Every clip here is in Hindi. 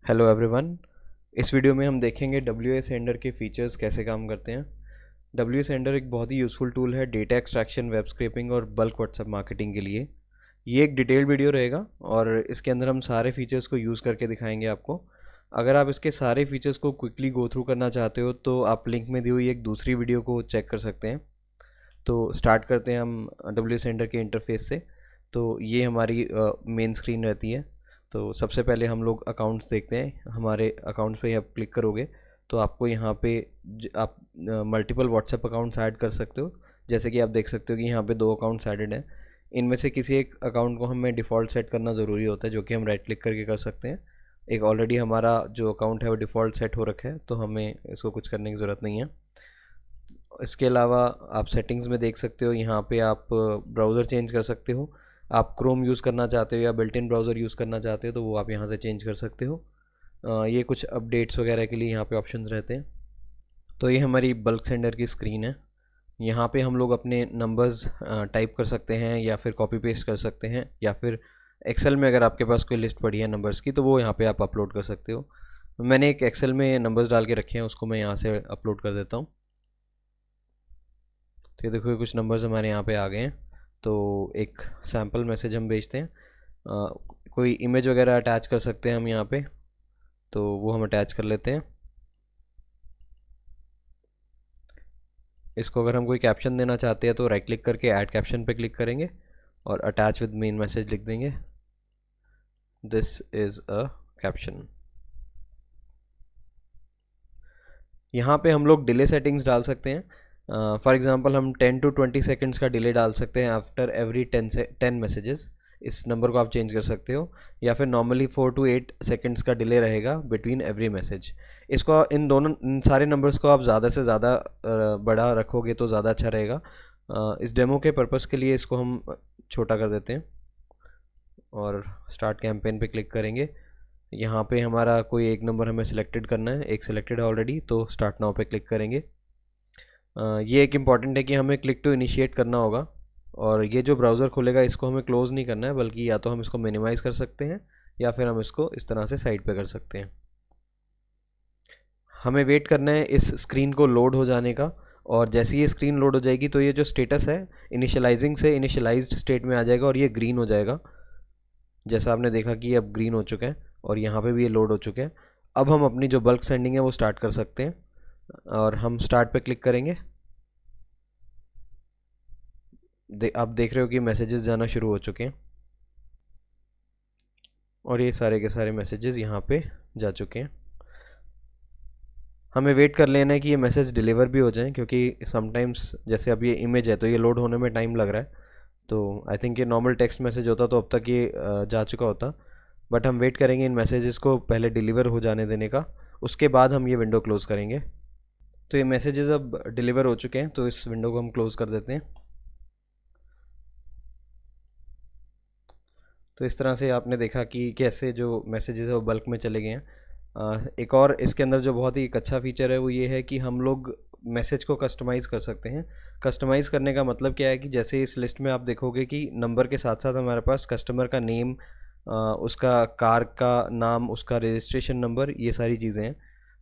Hello everyone. इस वीडियो में हम देखेंगे डब्ल्यू सेंडर के फीचर्स कैसे काम करते हैं। डब्ल्यू सेंडर एक बहुत ही यूज़फुल टूल है डेटा एक्सट्रैक्शन, वेब स्क्रैपिंग और बल्क व्हाट्सएप मार्केटिंग के लिए। ये एक डिटेल्ड वीडियो रहेगा और इसके अंदर हम सारे फीचर्स को यूज़ करके दिखाएंगे आपको। अगर आप इसके सारे फीचर्स को क्विकली गो थ्रू करना चाहते हो तो आप लिंक में दी हुई एक दूसरी वीडियो को चेक कर सकते हैं। तो स्टार्ट करते हैं हम डब्ल्यू सेंडर के इंटरफेस से। तो ये हमारी मेन स्क्रीन रहती है। तो सबसे पहले हम लोग अकाउंट्स देखते हैं। हमारे अकाउंट्स पे आप क्लिक करोगे तो आपको यहाँ पे आप मल्टीपल व्हाट्सएप अकाउंट्स ऐड कर सकते हो। जैसे कि आप देख सकते हो कि यहाँ पे 2 अकाउंट्स ऐडेड हैं। इनमें से किसी एक अकाउंट को हमें डिफ़ॉल्ट सेट करना ज़रूरी होता है, जो कि हम राइट क्लिक करके कर सकते हैं। एक ऑलरेडी हमारा जो अकाउंट है वो डिफ़ॉल्ट सेट हो रखा है, तो हमें इसको कुछ करने की ज़रूरत नहीं है। इसके अलावा आप सेटिंग्स में देख सकते हो, यहाँ पे आप ब्राउज़र चेंज कर सकते हो। आप क्रोम यूज़ करना चाहते हो या बिल्ट इन ब्राउज़र यूज़ करना चाहते हो तो वो आप यहाँ से चेंज कर सकते हो। ये कुछ अपडेट्स वगैरह के लिए यहाँ पे ऑप्शंस रहते हैं। तो ये हमारी बल्क सेंडर की स्क्रीन है। यहाँ पे हम लोग अपने नंबर्स टाइप कर सकते हैं या फिर कॉपी पेस्ट कर सकते हैं, या फिर एक्सेल में अगर आपके पास कोई लिस्ट पड़ी है नंबर्स की तो वो यहाँ पे आप अपलोड कर सकते हो। मैंने एक एक्सेल में नंबर्स डाल के रखे हैं, उसको मैं यहाँ से अपलोड कर देता हूँ। तो ये देखो, कुछ नंबर्स हमारे यहाँ पे आ गए हैं। तो एक सैम्पल मैसेज हम भेजते हैं। कोई इमेज वगैरह अटैच कर सकते हैं हम यहाँ पे, तो वो हम अटैच कर लेते हैं। इसको अगर हम कोई कैप्शन देना चाहते हैं तो राइट क्लिक करके ऐड कैप्शन पे क्लिक करेंगे और अटैच विद मेन मैसेज लिख देंगे, दिस इज़ अ कैप्शन। यहाँ पे हम लोग डिले सेटिंग्स डाल सकते हैं। फॉर एग्जांपल हम 10 to 20 सेकंड्स का डिले डाल सकते हैं आफ्टर एवरी 10 मैसेजेस। इस नंबर को आप चेंज कर सकते हो, या फिर नॉर्मली 4 to 8 सेकंड्स का डिले रहेगा बिटवीन एवरी मैसेज। इसको इन सारे नंबर्स को आप ज़्यादा से ज़्यादा बड़ा रखोगे तो ज़्यादा अच्छा रहेगा। इस डेमो के पर्पज़ के लिए इसको हम छोटा कर देते हैं और स्टार्ट कैंपेन पे क्लिक करेंगे। यहाँ पे हमारा कोई एक नंबर हमें सिलेक्टेड करना है, एक सिलेक्टेड है ऑलरेडी, तो स्टार्ट नाउ पे क्लिक करेंगे। ये एक इम्पॉर्टेंट है कि हमें क्लिक टू इनिशिएट करना होगा, और ये जो ब्राउज़र खुलेगा इसको हमें क्लोज़ नहीं करना है, बल्कि या तो हम इसको मिनिमाइज़ कर सकते हैं या फिर हम इसको इस तरह से साइड पे कर सकते हैं। हमें वेट करना है इस स्क्रीन को लोड हो जाने का, और जैसे ही ये स्क्रीन लोड हो जाएगी तो ये जो स्टेटस है इनिशियलाइजिंग से इनिशियलाइज्ड स्टेट में आ जाएगा और ये ग्रीन हो जाएगा। जैसा आपने देखा कि अब ग्रीन हो चुका है और यहाँ पे भी ये लोड हो चुके हैं। अब हम अपनी जो बल्क सेंडिंग है वो स्टार्ट कर सकते हैं और हम स्टार्ट पे क्लिक करेंगे। आप देख रहे हो कि मैसेजेस जाना शुरू हो चुके हैं और ये सारे के सारे मैसेजेस यहाँ पे जा चुके हैं। हमें वेट कर लेना है कि ये मैसेज डिलीवर भी हो जाए, क्योंकि समटाइम्स जैसे अब ये इमेज है तो ये लोड होने में टाइम लग रहा है। तो आई थिंक ये नॉर्मल टेक्स्ट मैसेज होता तो अब तक ये जा चुका होता, बट हम वेट करेंगे इन मैसेजेस को पहले डिलीवर हो जाने देने का, उसके बाद हम ये विंडो क्लोज़ करेंगे। तो ये मैसेजेस अब डिलीवर हो चुके हैं, तो इस विंडो को हम क्लोज़ कर देते हैं। तो इस तरह से आपने देखा कि कैसे जो मैसेजेस है वो बल्क में चले गए हैं। एक और इसके अंदर जो बहुत ही एक अच्छा फीचर है वो ये है कि हम लोग मैसेज को कस्टमाइज़ कर सकते हैं। कस्टमाइज़ करने का मतलब क्या है कि जैसे इस लिस्ट में आप देखोगे कि नंबर के साथ साथ हमारे पास कस्टमर का नेम, उसका कार का नाम, उसका रजिस्ट्रेशन नंबर, ये सारी चीज़ें हैं।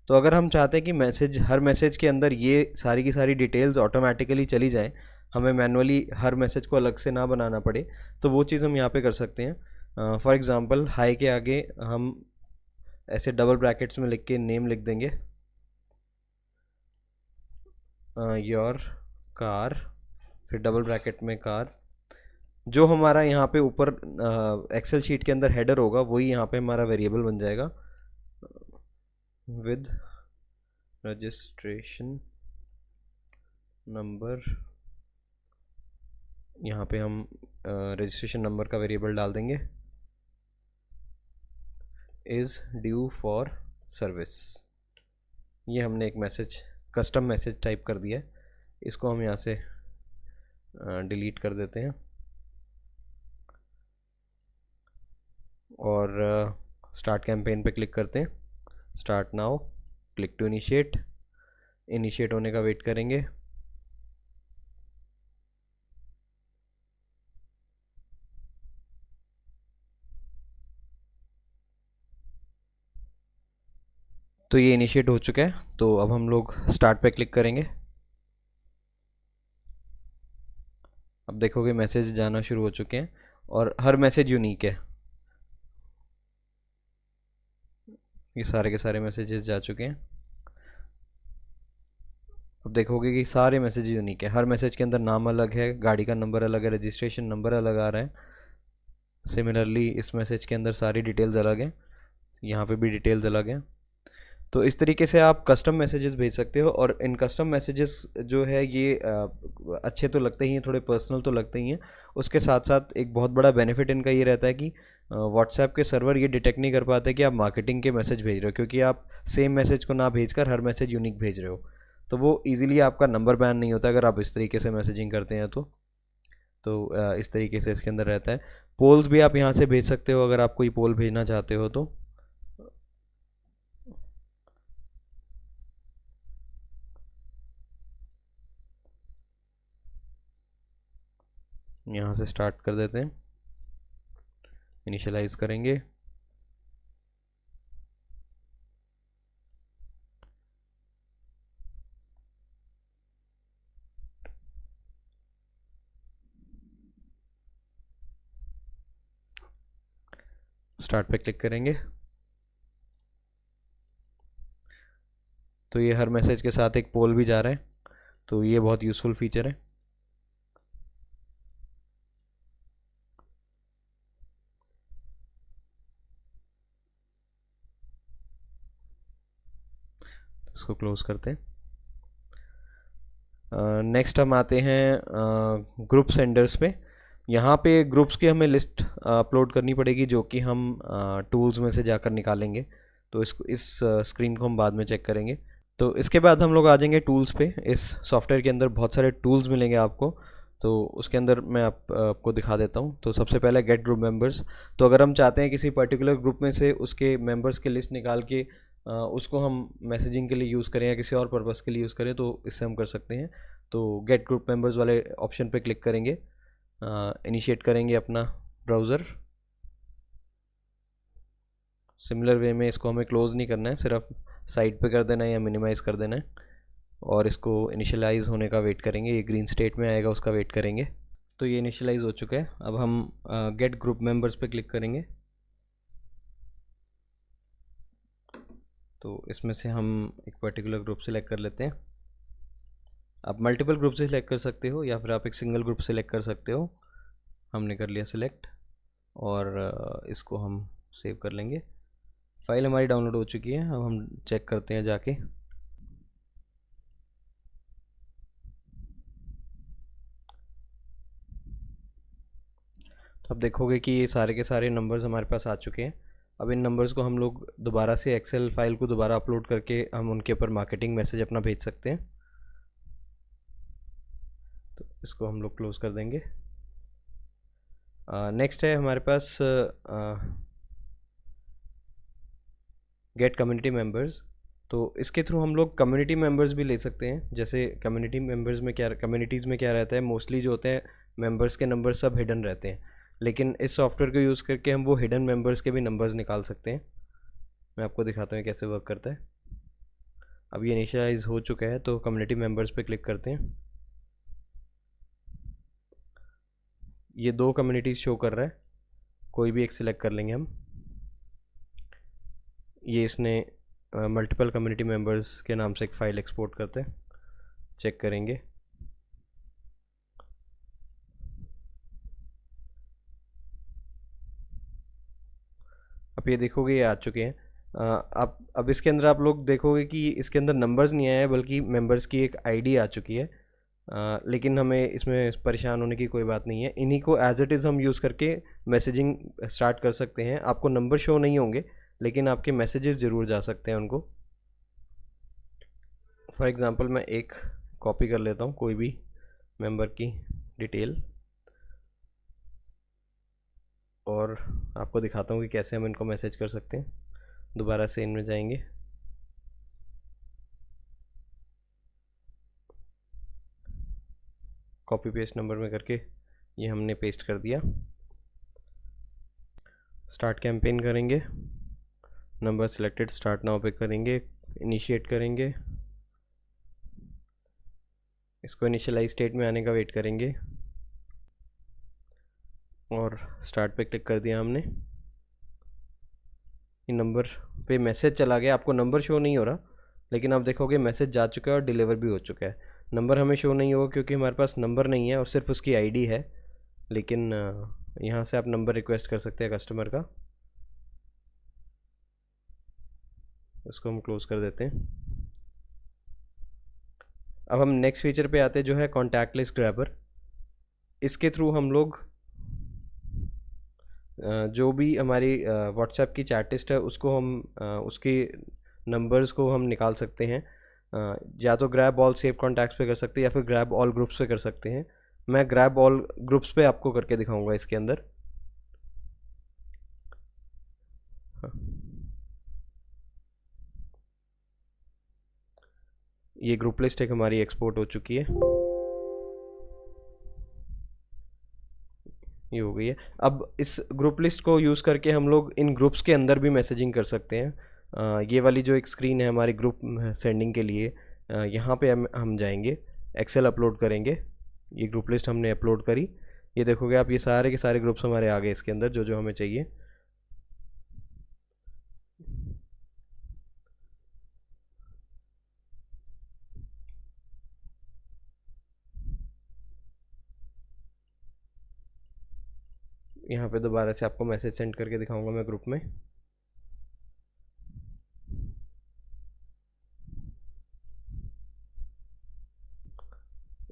तो अगर हम चाहते हैं कि हर मैसेज के अंदर ये सारी की सारी डिटेल्स ऑटोमेटिकली चली जाएँ, हमें मैनुअली हर मैसेज को अलग से ना बनाना पड़े, तो वो चीज़ हम यहाँ पे कर सकते हैं। फॉर एग्ज़ाम्पल हाई के आगे हम ऐसे डबल ब्रैकेट्स में लिख के नेम लिख देंगे, योर कार, फिर डबल ब्रैकेट में कार। जो हमारा यहाँ पे ऊपर एक्सेल शीट के अंदर हेडर होगा वही यहाँ पे हमारा वेरिएबल बन जाएगा, विद रजिस्ट्रेशन नंबर। यहाँ पे हम रजिस्ट्रेशन नंबर का वेरिएबल डाल देंगे, इज़ ड्यू फॉर सर्विस। ये हमने एक मैसेज, कस्टम मैसेज टाइप कर दिया है, इसको हम यहाँ से डिलीट कर देते हैं और स्टार्ट कैंपेन पे क्लिक करते हैं। Start now, click to initiate. Initiate होने का वेट करेंगे। तो ये इनिशिएट हो चुका है। तो अब हम लोग स्टार्ट पे क्लिक करेंगे। अब देखोगे मैसेज जाना शुरू हो चुके हैं और हर मैसेज यूनिक है। ये सारे के सारे मैसेजेस जा चुके हैं। अब देखोगे कि सारे मैसेज यूनिक है, हर मैसेज के अंदर नाम अलग है, गाड़ी का नंबर अलग है, रजिस्ट्रेशन नंबर अलग आ रहा है। सिमिलरली इस मैसेज के अंदर सारी डिटेल्स अलग हैं, यहाँ पे भी डिटेल्स अलग हैं। तो इस तरीके से आप कस्टम मैसेजेस भेज सकते हो। और इन कस्टम मैसेजेस जो है ये अच्छे तो लगते ही हैं, थोड़े पर्सनल तो लगते ही हैं। उसके साथ साथ एक बहुत बड़ा बेनिफिट इनका ये रहता है कि व्हाट्सएप के सर्वर ये डिटेक्ट नहीं कर पाते कि आप मार्केटिंग के मैसेज भेज रहे हो, क्योंकि आप सेम मैसेज को ना भेजकर हर मैसेज यूनिक भेज रहे हो। तो वो ईजिली आपका नंबर बैन नहीं होता अगर आप इस तरीके से मैसेजिंग करते हैं तो इस तरीके से इसके अंदर रहता है। पोल्स भी आप यहाँ से भेज सकते हो अगर आप कोई पोल भेजना चाहते हो तो। यहाँ से स्टार्ट कर देते हैं, इनिशियलाइज करेंगे। स्टार्ट पे क्लिक करेंगे। तो ये हर मैसेज के साथ एक पोल भी जा रहा है, तो ये बहुत यूज़फुल फीचर है। इसको क्लोज करते हैं। नेक्स्ट हम आते हैं ग्रुप सेंडर्स पे। यहाँ पे ग्रुप्स की हमें लिस्ट अपलोड करनी पड़ेगी, जो कि हम टूल्स में से जाकर निकालेंगे। तो इस स्क्रीन को हम बाद में चेक करेंगे। तो इसके बाद हम लोग आ जाएंगे टूल्स पे। इस सॉफ्टवेयर के अंदर बहुत सारे टूल्स मिलेंगे आपको, तो उसके अंदर मैं आपको दिखा देता हूँ। तो सबसे पहले गेट ग्रुप मेंबर्स। तो अगर हम चाहते हैं किसी पर्टिकुलर ग्रुप में से उसके मेंबर्स की लिस्ट निकाल के उसको हम मैसेजिंग के लिए यूज़ करें या किसी और पर्पज़ के लिए यूज़ करें, तो इससे हम कर सकते हैं। तो गेट ग्रुप मेंबर्स वाले ऑप्शन पे क्लिक करेंगे, इनिशिएट करेंगे अपना ब्राउज़र। सिमिलर वे में इसको हमें क्लोज़ नहीं करना है, सिर्फ साइड पे कर देना है या मिनिमाइज़ कर देना है। और इसको इनिशियलाइज़ होने का वेट करेंगे, ये ग्रीन स्टेट में आएगा उसका वेट करेंगे। तो ये इनिशियलाइज़ हो चुका है। अब हम गेट ग्रुप मेंबर्स पे क्लिक करेंगे। तो इसमें से हम एक पर्टिकुलर ग्रुप सेलेक्ट कर लेते हैं। आप मल्टीपल ग्रुप से सिलेक्ट कर सकते हो या फिर आप एक सिंगल ग्रुप सेलेक्ट कर सकते हो। हमने कर लिया सिलेक्ट और इसको हम सेव कर लेंगे। फाइल हमारी डाउनलोड हो चुकी है। अब हम चेक करते हैं जाके। तो अब देखोगे कि ये सारे के सारे नंबर्स हमारे पास आ चुके हैं। अब इन नंबर्स को हम लोग दोबारा से एक्सेल फाइल को दोबारा अपलोड करके हम उनके ऊपर मार्केटिंग मैसेज अपना भेज सकते हैं। तो इसको हम लोग क्लोज कर देंगे। नेक्स्ट है हमारे पास गेट कम्युनिटी मेंबर्स। तो इसके थ्रू हम लोग कम्युनिटी मेंबर्स भी ले सकते हैं। जैसे कम्युनिटी मेंबर्स में क्या, कम्युनिटीज़ में क्या रहता है, मोस्टली जो होते हैं मेंबर्स के नंबर सब हिडन रहते हैं, लेकिन इस सॉफ्टवेयर को यूज़ करके हम वो हिडन मेंबर्स के भी नंबर्स निकाल सकते हैं। मैं आपको दिखाता हूँ कैसे वर्क करता है। अब ये इनिशियलाइज हो चुका है, तो कम्युनिटी मेंबर्स पे क्लिक करते हैं। ये दो कम्युनिटीज़ शो कर रहा है, कोई भी एक सिलेक्ट कर लेंगे हम। ये इसने मल्टीपल कम्युनिटी मेंबर्स के नाम से एक फ़ाइल एक्सपोर्ट करते हैं, चेक करेंगे। अब ये देखोगे ये आ चुके हैं। अब इसके अंदर आप लोग देखोगे कि इसके अंदर नंबर्स नहीं आया है, बल्कि मेंबर्स की एक आईडी आ चुकी है। लेकिन हमें इसमें परेशान होने की कोई बात नहीं है। इन्हीं को एज इट इज़ हम यूज़ करके मैसेजिंग स्टार्ट कर सकते हैं। आपको नंबर शो नहीं होंगे, लेकिन आपके मैसेजेस ज़रूर जा सकते हैं उनको। फॉर एग्ज़ाम्पल मैं एक कॉपी कर लेता हूँ कोई भी मेंबर की डिटेल, और आपको दिखाता हूँ कि कैसे हम इनको मैसेज कर सकते हैं। दोबारा से इनमें जाएंगे, कॉपी पेस्ट नंबर में करके ये हमने पेस्ट कर दिया। स्टार्ट कैंपेन करेंगे, नंबर सिलेक्टेड, स्टार्ट नाउ पे करेंगे, इनिशिएट करेंगे, इसको इनिशियलाइज स्टेट में आने का वेट करेंगे और स्टार्ट पे क्लिक कर दिया हमने। ये नंबर पे मैसेज चला गया, आपको नंबर शो नहीं हो रहा लेकिन आप देखोगे मैसेज जा चुका है और डिलीवर भी हो चुका है। नंबर हमें शो नहीं होगा क्योंकि हमारे पास नंबर नहीं है और सिर्फ उसकी आईडी है, लेकिन यहाँ से आप नंबर रिक्वेस्ट कर सकते हैं कस्टमर का। उसको हम क्लोज कर देते हैं। अब हम नेक्स्ट फीचर पे आते हैं जो है कॉन्टैक्ट लिस्ट ग्रैबर। इसके थ्रू हम लोग जो भी हमारी व्हाट्सएप की चैट लिस्ट है उसको हम उसके नंबर्स को हम निकाल सकते हैं। या तो ग्रैब ऑल सेव कॉन्टैक्ट्स पे कर सकते हैं या फिर ग्रैब ऑल ग्रुप्स पे कर सकते हैं। मैं ग्रैब ऑल ग्रुप्स पे आपको करके दिखाऊंगा इसके अंदर। ये ग्रुप लिस्ट एक हमारी एक्सपोर्ट हो चुकी है, ये हो गई है। अब इस ग्रुप लिस्ट को यूज़ करके हम लोग इन ग्रुप्स के अंदर भी मैसेजिंग कर सकते हैं। ये वाली जो एक स्क्रीन है हमारी ग्रुप सेंडिंग के लिए, यहाँ पे हम जाएंगे, एक्सेल अपलोड करेंगे। ये ग्रुप लिस्ट हमने अपलोड करी, ये देखोगे आप, ये सारे के सारे ग्रुप्स हमारे आ गए इसके अंदर जो जो हमें चाहिए। यहाँ पे दोबारा से आपको मैसेज सेंड करके दिखाऊंगा मैं ग्रुप में।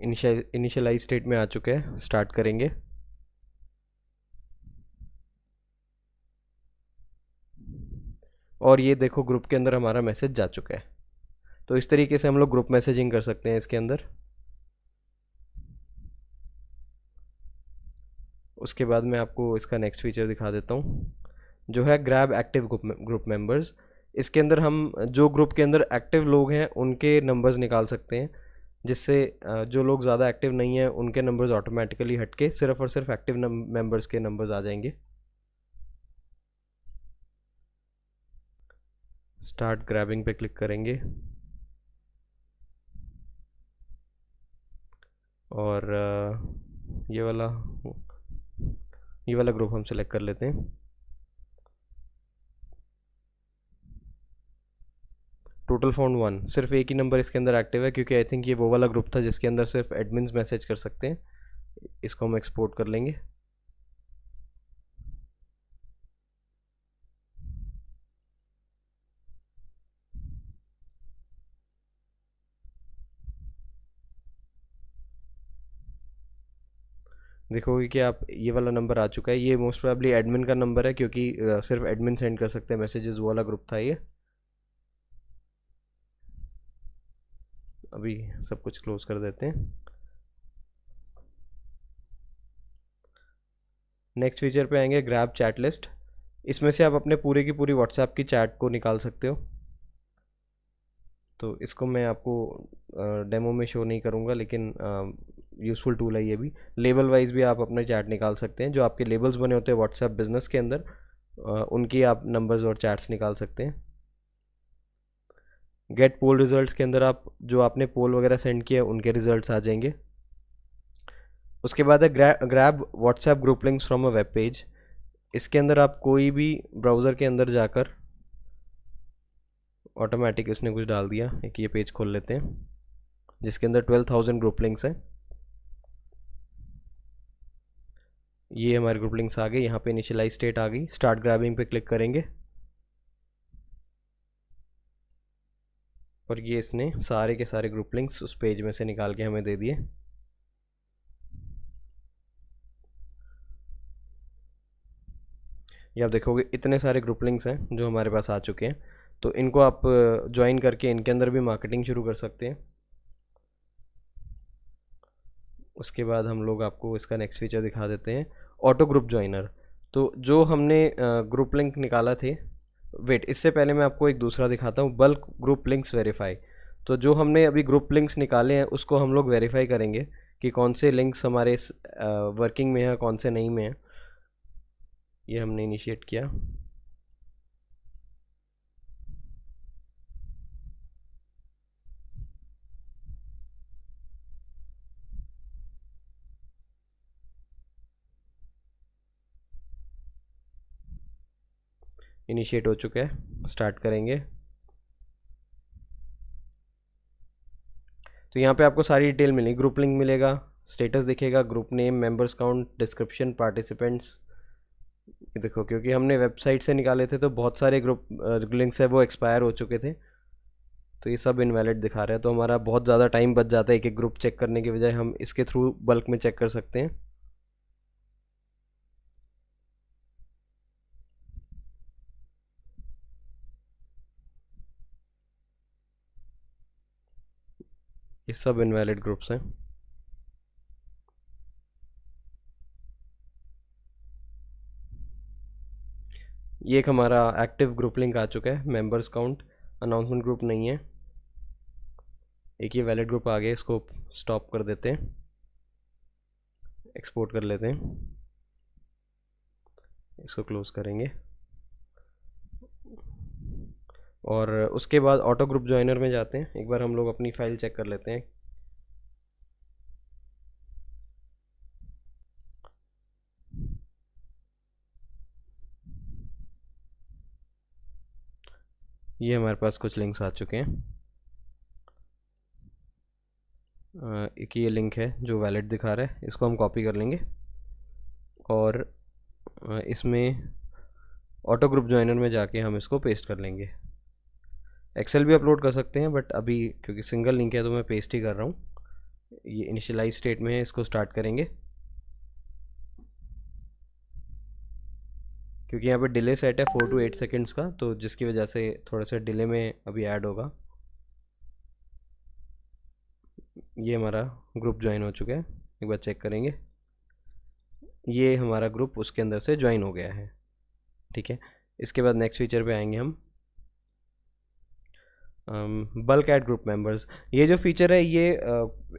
इनिशियलाइज स्टेट में आ चुके हैं, स्टार्ट करेंगे। और ये देखो ग्रुप के अंदर हमारा मैसेज जा चुका है। तो इस तरीके से हम लोग ग्रुप मैसेजिंग कर सकते हैं इसके अंदर। उसके बाद मैं आपको इसका नेक्स्ट फीचर दिखा देता हूँ जो है ग्रैब एक्टिव ग्रुप मेंबर्स। इसके अंदर हम जो ग्रुप के अंदर एक्टिव लोग हैं उनके नंबर्स निकाल सकते हैं, जिससे जो लोग ज़्यादा एक्टिव नहीं हैं उनके नंबर्स ऑटोमेटिकली हटके सिर्फ और सिर्फ एक्टिव मेंबर्स के नंबर्स आ जाएंगे। स्टार्ट ग्रैबिंग पे क्लिक करेंगे और ये वाला ग्रुप हम सेलेक्ट कर लेते हैं। टोटल फाउंड 1, सिर्फ एक ही नंबर इसके अंदर एक्टिव है क्योंकि आई थिंक ये वो वाला ग्रुप था जिसके अंदर सिर्फ एडमिन्स मैसेज कर सकते हैं। इसको हम एक्सपोर्ट कर लेंगे। देखोगे कि आप ये वाला नंबर आ चुका है, ये मोस्ट प्रोबेबली एडमिन का नंबर है क्योंकि सिर्फ एडमिन सेंड कर सकते हैं मैसेजेस, वो वाला ग्रुप था ये। अभी सब कुछ क्लोज कर देते हैं। नेक्स्ट फीचर पे आएंगे ग्रैब चैट लिस्ट। इसमें से आप अपने पूरे की पूरी व्हाट्सएप की चैट को निकाल सकते हो। तो इसको मैं आपको डेमो में शो नहीं करूँगा, लेकिन यूज़फुल टूल है ये भी। लेबल वाइज भी आप अपने चैट निकाल सकते हैं, जो आपके लेबल्स बने होते हैं व्हाट्सएप बिजनेस के अंदर, उनकी आप नंबर्स और चैट्स निकाल सकते हैं। गेट पोल रिजल्ट्स के अंदर आप जो आपने पोल वगैरह सेंड किए उनके रिजल्ट्स आ जाएंगे। उसके बाद है grab WhatsApp group links from a web page. इसके अंदर आप कोई भी ब्राउज़र के अंदर जाकर, ऑटोमेटिक इसने कुछ डाल दिया, एक ये पेज खोल लेते हैं जिसके अंदर 12,000 ग्रुप लिंक्स हैं। ये हमारे ग्रुप लिंक्स आ गए, यहाँ पे इनिशियलाइज स्टेट आ गई। स्टार्ट ग्रैबिंग पे क्लिक करेंगे और ये इसने सारे के सारे ग्रुप लिंक्स उस पेज में से निकाल के हमें दे दिए। ये आप देखोगे इतने सारे ग्रुप लिंक्स हैं जो हमारे पास आ चुके हैं। तो इनको आप ज्वाइन करके इनके अंदर भी मार्केटिंग शुरू कर सकते हैं। उसके बाद हम लोग आपको इसका नेक्स्ट फीचर दिखा देते हैं, ऑटो ग्रुप ज्वाइनर। तो जो हमने ग्रुप लिंक निकाला थे, वेट इससे पहले मैं आपको एक दूसरा दिखाता हूँ, बल्क ग्रुप लिंक्स वेरीफाई। तो जो हमने अभी ग्रुप लिंक्स निकाले हैं उसको हम लोग वेरीफाई करेंगे कि कौन से लिंक्स हमारे वर्किंग में हैं, कौन से नहीं में हैं। ये हमने इनिशिएट किया। इनिशिएट हो चुका है, स्टार्ट करेंगे। तो यहाँ पे आपको सारी डिटेल मिलेगी, ग्रुप लिंक मिलेगा, स्टेटस दिखेगा, group name, members count, description, participants. ये देखो, क्योंकि हमने वेबसाइट से निकाले थे तो बहुत सारे ग्रुप लिंक्स है वो एक्सपायर हो चुके थे, तो ये सब इनवैलिड दिखा रहा है। तो हमारा बहुत ज़्यादा टाइम बच जाता है, एक एक ग्रुप चेक करने के बजाय हम इसके थ्रू बल्क में चेक कर सकते हैं। ये सब इनवैलिड ग्रुप्स हैं। ये एक हमारा एक्टिव ग्रुप लिंक आ चुका है, मेंबर्स काउंट, अनाउंसमेंट ग्रुप नहीं है। एक ये वैलिड ग्रुप आ गया, इसको स्टॉप कर देते हैं, एक्सपोर्ट कर लेते हैं, इसको क्लोज करेंगे। और उसके बाद ऑटो ग्रुप ज्वाइनर में जाते हैं, एक बार हम लोग अपनी फाइल चेक कर लेते हैं। ये हमारे पास कुछ लिंक्स आ चुके हैं। एक ये लिंक है जो वैलिड दिखा रहा है, इसको हम कॉपी कर लेंगे और इसमें ऑटो ग्रुप ज्वाइनर में जाके हम इसको पेस्ट कर लेंगे। एक्सेल भी अपलोड कर सकते हैं, बट अभी क्योंकि सिंगल लिंक है तो मैं पेस्ट ही कर रहा हूँ। ये इनिशियलाइज स्टेट में है, इसको स्टार्ट करेंगे। क्योंकि यहाँ पे डिले सेट है 4 to 8 सेकेंड्स का, तो जिसकी वजह से थोड़ा सा डिले में अभी ऐड होगा। ये हमारा ग्रुप ज्वाइन हो चुका है, एक बार चेक करेंगे। ये हमारा ग्रुप उसके अंदर से ज्वाइन हो गया है, ठीक है। इसके बाद नेक्स्ट फीचर पे आएंगे हम, बल्क ऐड ग्रुप मेंबर्स। ये जो फीचर है ये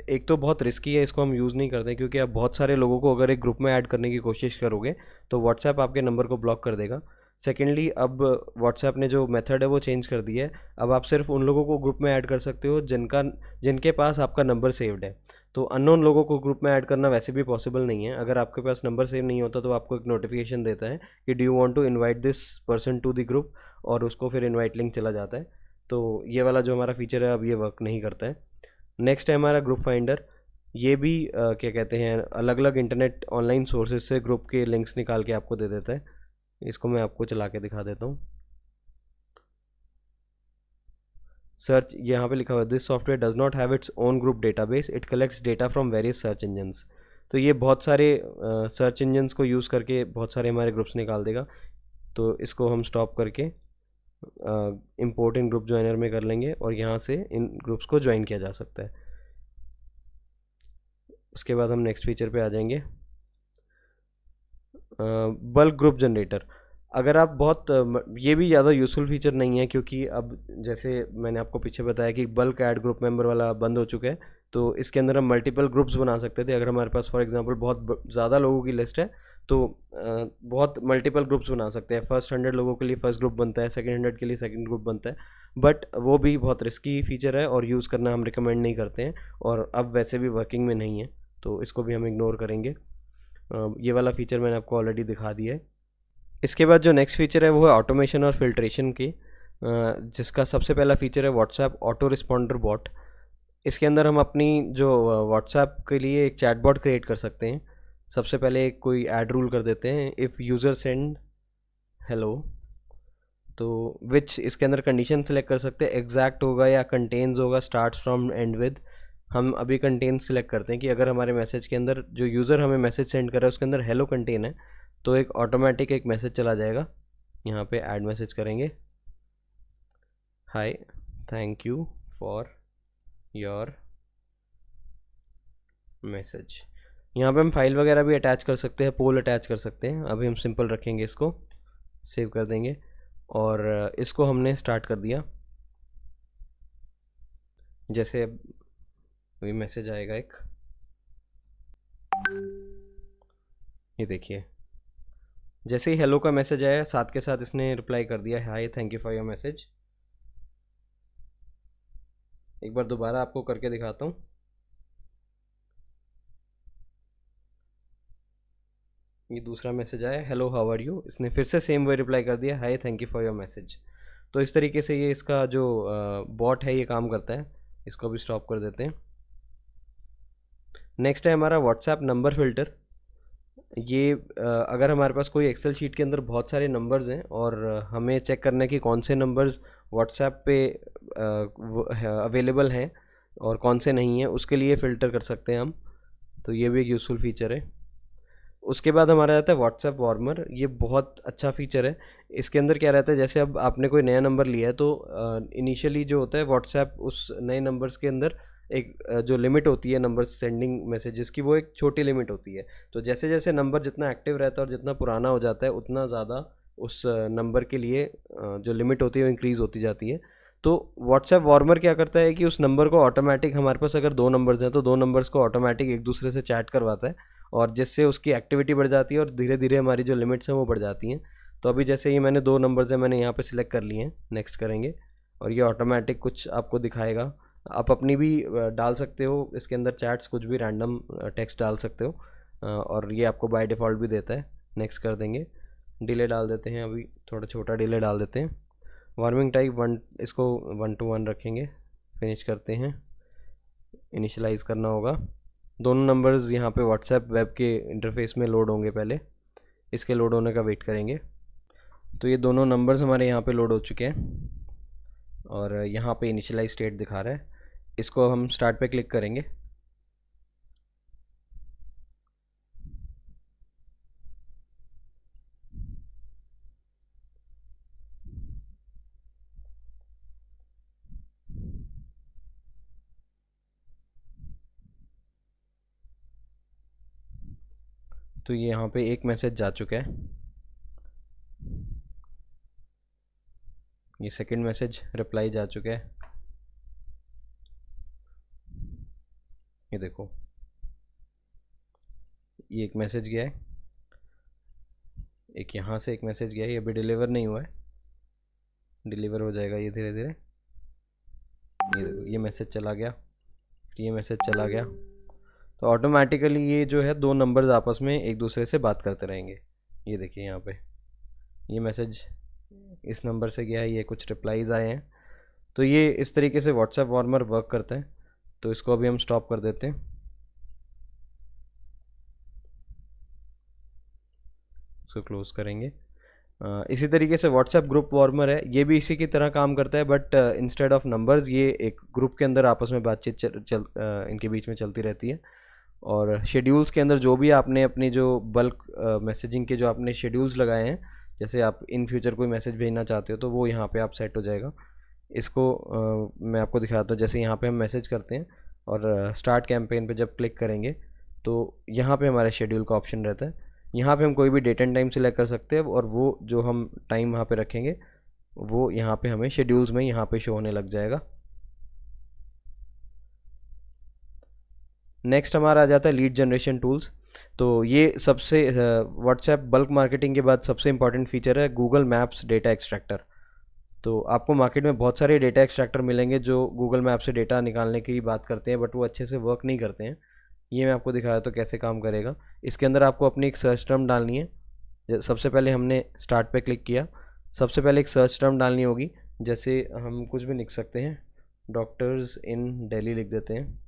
एक तो बहुत रिस्की है, इसको हम यूज़ नहीं करते क्योंकि आप बहुत सारे लोगों को अगर एक ग्रुप में ऐड करने की कोशिश करोगे तो व्हाट्सएप आपके नंबर को ब्लॉक कर देगा। सेकेंडली, अब व्हाट्सएप ने जो मेथड है वो चेंज कर दिया है, अब आप सिर्फ उन लोगों को ग्रुप में ऐड कर सकते हो जिनके पास आपका नंबर सेव्ड है। तो अननोन लोगों को ग्रुप में ऐड करना वैसे भी पॉसिबल नहीं है। अगर आपके पास नंबर सेव नहीं होता तो आपको एक नोटिफिकेशन देता है कि do you want to invite this person to the group, और उसको फिर इनवाइट लिंक चला जाता है। तो ये वाला जो हमारा फीचर है अब ये वर्क नहीं करता है। नेक्स्ट है हमारा ग्रुप फाइंडर। ये भी क्या कहते हैं, अलग अलग इंटरनेट ऑनलाइन सोर्सेज से ग्रुप के लिंक्स निकाल के आपको दे देता है। इसको मैं आपको चला के दिखा देता हूँ। सर्च, यहाँ पे लिखा हुआ है this software does not have its own group database, it collects data from various search engines. तो ये बहुत सारे सर्च इंजन्स को यूज़ करके बहुत सारे हमारे ग्रुप्स निकाल देगा। तो इसको हम स्टॉप करके इंपोर्ट इन ग्रुप ज्वाइनर में कर लेंगे और यहाँ से इन ग्रुप्स को ज्वाइन किया जा सकता है। उसके बाद हम नेक्स्ट फीचर पे आ जाएंगे, बल्क ग्रुप जनरेटर। अगर आप बहुत ये भी ज़्यादा यूज़फुल फीचर नहीं है, क्योंकि अब जैसे मैंने आपको पीछे बताया कि बल्क ऐड ग्रुप मेंबर वाला बंद हो चुका है, तो इसके अंदर हम मल्टीपल ग्रुप्स बना सकते थे। अगर हमारे पास फॉर एग्जांपल बहुत ज़्यादा लोगों की लिस्ट है तो बहुत मल्टीपल ग्रुप्स बना सकते हैं। फर्स्ट 100 लोगों के लिए फर्स्ट ग्रुप बनता है, सेकंड 100 के लिए सेकंड ग्रुप बनता है, बट वो भी बहुत रिस्की फीचर है और यूज़ करना हम रिकमेंड नहीं करते हैं, और अब वैसे भी वर्किंग में नहीं है, तो इसको भी हम इग्नोर करेंगे। ये वाला फीचर मैंने आपको ऑलरेडी दिखा दिया है। इसके बाद जो नेक्स्ट फीचर है वो है ऑटोमेशन और फिल्ट्रेशन की, जिसका सबसे पहला फीचर है व्हाट्सएप ऑटो रिस्पॉन्डर बॉट। इसके अंदर हम अपनी जो व्हाट्सएप के लिए एक चैट बॉट क्रिएट कर सकते हैं। सबसे पहले एक कोई ऐड रूल कर देते हैं, इफ़ यूज़र सेंड हेलो, तो विच इसके अंदर कंडीशन सेलेक्ट कर सकते हैं, एग्जैक्ट होगा या कंटेन्स होगा, स्टार्ट फ्रॉम एंड विद। हम अभी कंटेन सेलेक्ट करते हैं कि अगर हमारे मैसेज के अंदर जो यूज़र हमें मैसेज सेंड कर रहा है उसके अंदर हेलो कंटेन है तो एक ऑटोमेटिक एक मैसेज चला जाएगा। यहाँ पे ऐड मैसेज करेंगे, hi thank you for your message. यहाँ पे हम फाइल वगैरह भी अटैच कर सकते हैं, पोल अटैच कर सकते हैं। अभी हम सिंपल रखेंगे, इसको सेव कर देंगे और इसको हमने स्टार्ट कर दिया। जैसे अभी मैसेज आएगा एक, ये देखिए, जैसे ही हेलो का मैसेज आया साथ के साथ इसने रिप्लाई कर दिया hi thank you for your message. एक बार दोबारा आपको करके दिखाता हूँ। ये दूसरा मैसेज आया, हेलो हाउ आर यू, इसने फिर से सेम वे रिप्लाई कर दिया, hi thank you for your message. तो इस तरीके से ये इसका जो बॉट है ये काम करता है। इसको भी स्टॉप कर देते हैं। नेक्स्ट है हमारा व्हाट्सएप नंबर फिल्टर। ये अगर हमारे पास कोई एक्सेल शीट के अंदर बहुत सारे नंबर्स हैं और हमें चेक करना है कि कौन से नंबर्स व्हाट्सएप पे अवेलेबल हैं और कौन से नहीं हैं, उसके लिए फ़िल्टर कर सकते हैं हम। तो ये भी एक यूज़फुल फ़ीचर है। उसके बाद हमारा आता है व्हाट्सएप वार्मर। ये बहुत अच्छा फ़ीचर है। इसके अंदर क्या रहता है, जैसे अब आपने कोई नया नंबर लिया है तो इनिशियली जो होता है व्हाट्सएप उस नए नंबर्स के अंदर एक जो लिमिट होती है नंबर सेंडिंग मैसेजेस की, वो एक छोटी लिमिट होती है। तो जैसे जैसे नंबर जितना एक्टिव रहता है और जितना पुराना हो जाता है उतना ज़्यादा उस नंबर के लिए जो लिमिट होती है वो इंक्रीज़ होती जाती है। तो व्हाट्सएप वार्मर क्या करता है कि उस नंबर को ऑटोमेटिक, हमारे पास अगर 2 नंबर्स हैं तो 2 नंबर्स को ऑटोमेटिक एक दूसरे से चैट करवाता है और जिससे उसकी एक्टिविटी बढ़ जाती है और धीरे धीरे हमारी जो लिमिट्स हैं वो बढ़ जाती हैं। तो अभी जैसे ये मैंने 2 नंबर्स हैं, मैंने यहाँ पे सिलेक्ट कर लिए हैं, नेक्स्ट करेंगे और ये ऑटोमेटिक कुछ आपको दिखाएगा। आप अपनी भी डाल सकते हो इसके अंदर चैट्स, कुछ भी रैंडम टेक्स्ट डाल सकते हो और ये आपको बाय डिफ़ॉल्ट भी देता है। नेक्स्ट कर देंगे। डिले डाल देते हैं, अभी थोड़ा छोटा डिले डाल देते हैं। वार्मिंग टाइप 1, इसको 1 to 1 रखेंगे। फिनिश करते हैं। इनिशियलाइज़ करना होगा। दोनों नंबर्स यहाँ पे व्हाट्सएप वेब के इंटरफेस में लोड होंगे, पहले इसके लोड होने का वेट करेंगे। तो ये दोनों नंबर्स हमारे यहाँ पे लोड हो चुके हैं और यहाँ पे इनिशियलाइज स्टेट दिखा रहा है। इसको हम स्टार्ट पे क्लिक करेंगे। तो ये यहाँ पे एक मैसेज जा चुका है। ये सेकंड मैसेज रिप्लाई जा चुका है। ये देखो, ये एक मैसेज गया है, एक यहाँ से एक मैसेज गया है। ये अभी डिलीवर नहीं हुआ है, डिलीवर हो जाएगा ये धीरे धीरे। ये देखो, ये मैसेज चला गया, ये मैसेज चला गया। तो ऑटोमेटिकली ये जो है 2 नंबर्स आपस में एक दूसरे से बात करते रहेंगे। ये देखिए यहाँ पे ये मैसेज इस नंबर से गया है, ये कुछ रिप्लाईज आए हैं। तो ये इस तरीके से व्हाट्सएप वार्मर वर्क करता है। तो इसको अभी हम स्टॉप कर देते हैं, इसको क्लोज करेंगे। इसी तरीके से व्हाट्सएप ग्रुप वार्मर है, ये भी इसी की तरह काम करता है, बट इंस्टेड ऑफ नंबर्स ये एक ग्रुप के अंदर आपस में बातचीत इनके बीच में चलती रहती है। और शेड्यूल्स के अंदर जो भी आपने अपनी जो बल्क मैसेजिंग के जो आपने शेड्यूल्स लगाए हैं, जैसे आप इन फ्यूचर कोई मैसेज भेजना चाहते हो तो वो यहाँ पे आप सेट हो जाएगा। इसको मैं आपको दिखाता हूँ। जैसे यहाँ पे हम मैसेज करते हैं और स्टार्ट कैंपेन पे जब क्लिक करेंगे तो यहाँ पे हमारे शेड्यूल का ऑप्शन रहता है। यहाँ पे हम कोई भी डेट एंड टाइम सिलेक्ट कर सकते हैं और वो जो हम टाइम वहाँ पे रखेंगे वो यहाँ पे हमें शेड्यूल्स में यहाँ पे शो होने लग जाएगा। नेक्स्ट हमारा आ जाता है लीड जनरेशन टूल्स। तो ये सबसे व्हाट्सएप बल्क मार्केटिंग के बाद सबसे इंपॉर्टेंट फीचर है गूगल मैप्स डेटा एक्सट्रैक्टर। तो आपको मार्केट में बहुत सारे डेटा एक्सट्रैक्टर मिलेंगे जो गूगल मैप से डेटा निकालने की बात करते हैं, बट वो अच्छे से वर्क नहीं करते हैं। ये मैं आपको दिखाया तो कैसे काम करेगा। इसके अंदर आपको अपनी एक सर्च टर्म डालनी है। सबसे पहले हमने स्टार्ट पे क्लिक किया, सबसे पहले एक सर्च टर्म डालनी होगी। जैसे हम कुछ भी लिख सकते हैं, डॉक्टर्स इन दिल्ली लिख देते हैं,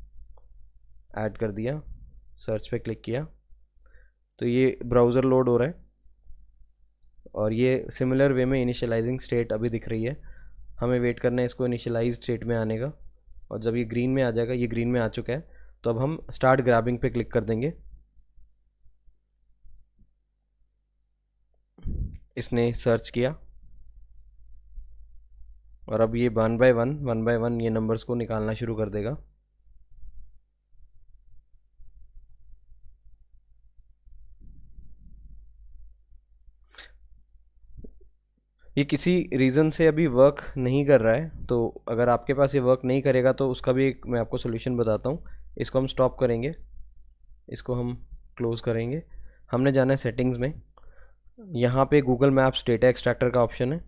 ऐड कर दिया, सर्च पे क्लिक किया तो ये ब्राउज़र लोड हो रहा है और ये सिमिलर वे में इनिशियलाइजिंग स्टेट अभी दिख रही है। हमें वेट करना है इसको इनिशियलाइज स्टेट में आने का और जब ये ग्रीन में आ जाएगा, ये ग्रीन में आ चुका है, तो अब हम स्टार्ट ग्रैबिंग पे क्लिक कर देंगे। इसने सर्च किया और अब ये वन बाय वन ये नंबर्स को निकालना शुरू कर देगा। ये किसी रीज़न से अभी वर्क नहीं कर रहा है, तो अगर आपके पास ये वर्क नहीं करेगा तो उसका भी एक मैं आपको सोल्यूशन बताता हूँ। इसको हम स्टॉप करेंगे, इसको हम क्लोज़ करेंगे। हमने जाना है सेटिंग्स में, यहाँ पे गूगल मैप्स डेटा एक्सट्रैक्टर का ऑप्शन है।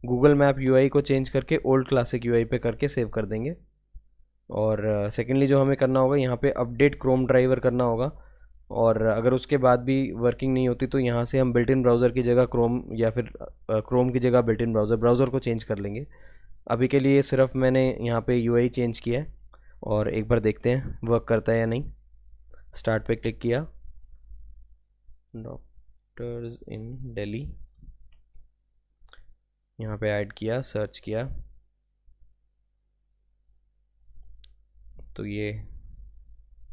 गूगल मैप यूआई को चेंज करके ओल्ड क्लासिक यूआई पे करके सेव कर देंगे। और सेकेंडली जो हमें करना होगा, यहाँ पे अपडेट क्रोम ड्राइवर करना होगा और अगर उसके बाद भी वर्किंग नहीं होती तो यहाँ से हम बिल्ट इन ब्राउज़र की जगह क्रोम या फिर क्रोम की जगह बिल्ट इन ब्राउज़र को चेंज कर लेंगे। अभी के लिए सिर्फ मैंने यहाँ पे यूआई चेंज किया है और एक बार देखते हैं वर्क करता है या नहीं। स्टार्ट पे क्लिक किया, डॉक्टर्स इन दिल्ली, यहाँ पे ऐड किया, सर्च किया तो ये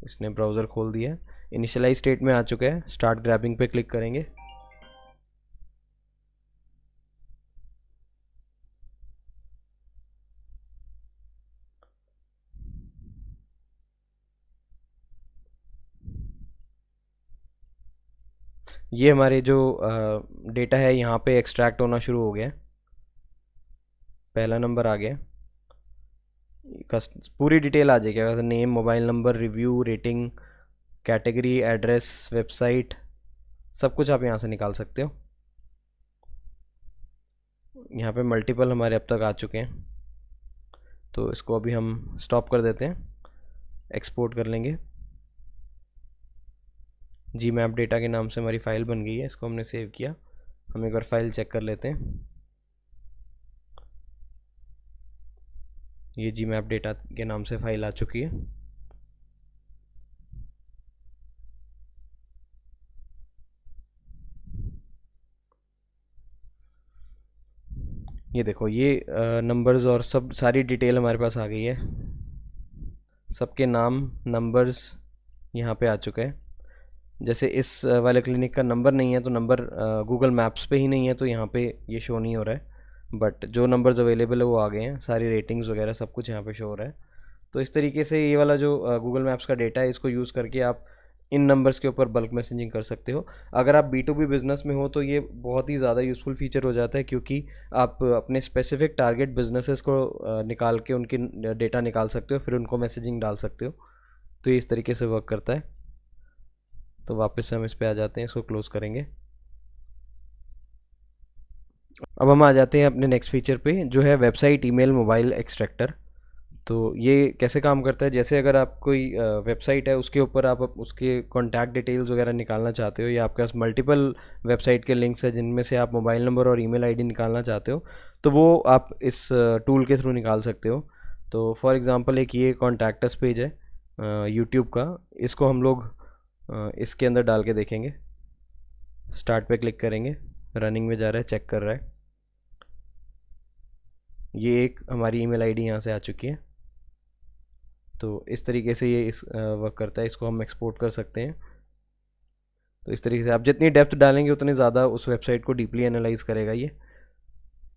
इसने ब्राउज़र खोल दिया, इनिशियलाइज स्टेट में आ चुका है। स्टार्ट ग्रैबिंग पे क्लिक करेंगे। ये हमारे जो डेटा है यहाँ पे एक्सट्रैक्ट होना शुरू हो गया है। पहला नंबर आ गया, पूरी डिटेल आ जाएगी, name, mobile number, review, rating, category, address, website, सब कुछ आप यहाँ से निकाल सकते हो। यहाँ पे मल्टीपल हमारे अब तक आ चुके हैं, तो इसको अभी हम स्टॉप कर देते हैं, एक्सपोर्ट कर लेंगे। जी मैप डेटा के नाम से हमारी फ़ाइल बन गई है, इसको हमने सेव किया। हम एक बार फाइल चेक कर लेते हैं। ये जी मैप डेटा के नाम से फ़ाइल आ चुकी है। ये देखो, ये नंबर्स और सब सारी डिटेल हमारे पास आ गई है। सबके नाम, नंबर्स यहाँ पे आ चुके हैं। जैसे इस वाले क्लिनिक का नंबर नहीं है तो नंबर गूगल मैप्स पे ही नहीं है, तो यहाँ पे ये शो नहीं हो रहा है, बट जो नंबर्स अवेलेबल है वो आ गए हैं। सारी रेटिंग्स वगैरह सब कुछ यहाँ पे शो हो रहा है। तो इस तरीके से ये वाला जो गूगल मैप्स का डेटा है, इसको यूज़ करके आप इन नंबर्स के ऊपर बल्क मैसेजिंग कर सकते हो। अगर आप B2B बिज़नेस में हो तो ये बहुत ही ज़्यादा यूज़फुल फीचर हो जाता है, क्योंकि आप अपने स्पेसिफिक टारगेट बिजनेसेस को निकाल के उनकी डेटा निकाल सकते हो, फिर उनको मैसेजिंग डाल सकते हो। तो ये इस तरीके से वर्क करता है। तो वापस से हम इस पे आ जाते हैं, इसको क्लोज़ करेंगे। अब हम आ जाते हैं अपने नेक्स्ट फीचर पे, जो है वेबसाइट ईमेल मोबाइल एक्सट्रैक्टर। तो ये कैसे काम करता है, जैसे अगर आप कोई वेबसाइट है, उसके ऊपर आप उसके कॉन्टैक्ट डिटेल्स वगैरह निकालना चाहते हो, या आपके पास मल्टीपल वेबसाइट के लिंक्स है जिनमें से आप मोबाइल नंबर और ईमेल आईडी निकालना चाहते हो, तो वो आप इस टूल के थ्रू निकाल सकते हो। तो फॉर एग्ज़ाम्पल एक ये कॉन्टैक्टस पेज है यूट्यूब का, इसको हम लोग इसके अंदर डाल के देखेंगे। स्टार्ट पे क्लिक करेंगे, रनिंग में जा रहा है, चेक कर रहा है। ये एक हमारी ईमेल आईडी यहाँ से आ चुकी है। तो इस तरीके से ये इस वर्क करता है। इसको हम एक्सपोर्ट कर सकते हैं। तो इस तरीके से आप जितनी डेप्थ डालेंगे उतनी ज़्यादा उस वेबसाइट को डीपली एनालाइज करेगा ये।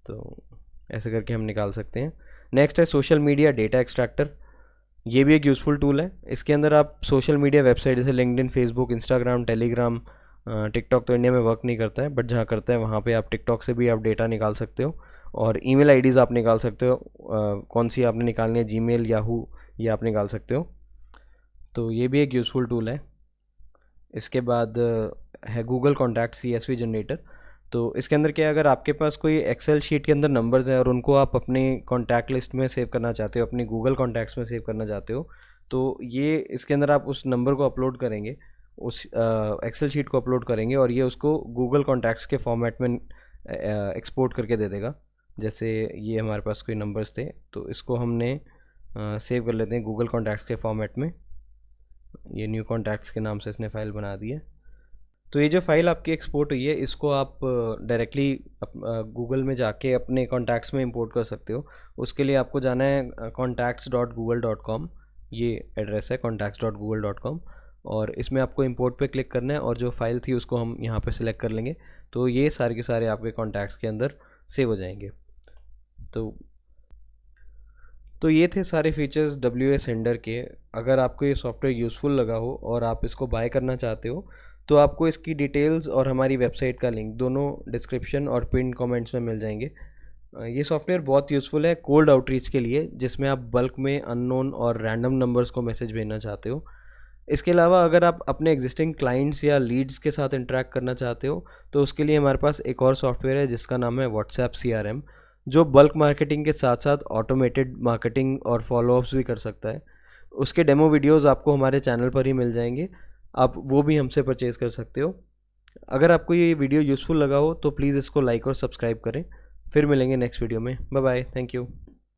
तो ऐसे करके हम निकाल सकते हैं। नेक्स्ट है सोशल मीडिया डेटा एक्सट्रैक्टर। ये भी एक यूज़फुल टूल है। इसके अंदर आप सोशल मीडिया वेबसाइट जैसे LinkedIn, Facebook, Instagram, Telegram, TikTok तो इंडिया में वर्क नहीं करता है, बट जहाँ करता है वहाँ पे आप टिकटॉक से भी आप डेटा निकाल सकते हो, और ईमेल आईडीज़ आप निकाल सकते हो। कौन सी आपने निकालनी है, जीमेल, याहू, ये आप निकाल सकते हो। तो ये भी एक यूज़फुल टूल है। इसके बाद है गूगल कॉन्टैक्ट CSV जनरेटर। तो इसके अंदर क्या है, अगर आपके पास कोई एक्सेल शीट के अंदर नंबर्स हैं और उनको आप अपने कॉन्टैक्ट लिस्ट में सेव करना चाहते हो, अपनी गूगल कॉन्टैक्ट्स में सेव करना चाहते हो, तो ये इसके अंदर आप उस नंबर को अपलोड करेंगे, उस एक्सेल शीट को अपलोड करेंगे, और ये उसको गूगल कॉन्टैक्ट्स के फॉर्मेट में एक्सपोर्ट करके दे देगा। जैसे ये हमारे पास कोई नंबर्स थे, तो इसको हमने सेव कर लेते हैं गूगल कॉन्टैक्ट्स के फॉर्मेट में। ये न्यू कॉन्टैक्ट्स के नाम से इसने फ़ाइल बना दी है। तो ये जो फाइल आपकी एक्सपोर्ट हुई है, इसको आप डायरेक्टली गूगल में जाके अपने कॉन्टैक्ट्स में इंपोर्ट कर सकते हो। उसके लिए आपको जाना है contacts.google.com, ये एड्रेस है contacts.google.com, और इसमें आपको इंपोर्ट पे क्लिक करना है, और जो फाइल थी उसको हम यहाँ पे सिलेक्ट कर लेंगे। तो ये सारे के सारे आपके कॉन्टैक्ट्स के अंदर सेव हो जाएंगे। तो ये थे सारे फीचर्स WA सेंडर के। अगर आपको ये सॉफ्टवेयर यूज़फुल लगा हो और आप इसको बाय करना चाहते हो, तो आपको इसकी डिटेल्स और हमारी वेबसाइट का लिंक दोनों डिस्क्रिप्शन और पिन कमेंट्स में मिल जाएंगे। ये सॉफ्टवेयर बहुत यूज़फुल है कोल्ड आउटरीच के लिए, जिसमें आप बल्क में अननोन और रैंडम नंबर्स को मैसेज भेजना चाहते हो। इसके अलावा अगर आप अपने एग्जिस्टिंग क्लाइंट्स या लीड्स के साथ इंटरेक्ट करना चाहते हो, तो उसके लिए हमारे पास एक और सॉफ्टवेयर है जिसका नाम है WhatsApp CRM, जो बल्क मार्केटिंग के साथ साथ ऑटोमेटेड मार्केटिंग और फॉलोअप्स भी कर सकता है। उसके डेमो वीडियोस आपको हमारे चैनल पर ही मिल जाएंगे। आप वो भी हमसे परचेज़ कर सकते हो। अगर आपको ये वीडियो यूज़फुल लगा हो तो प्लीज़ इसको लाइक और सब्सक्राइब करें। फिर मिलेंगे नेक्स्ट वीडियो में। Bye bye, thank you.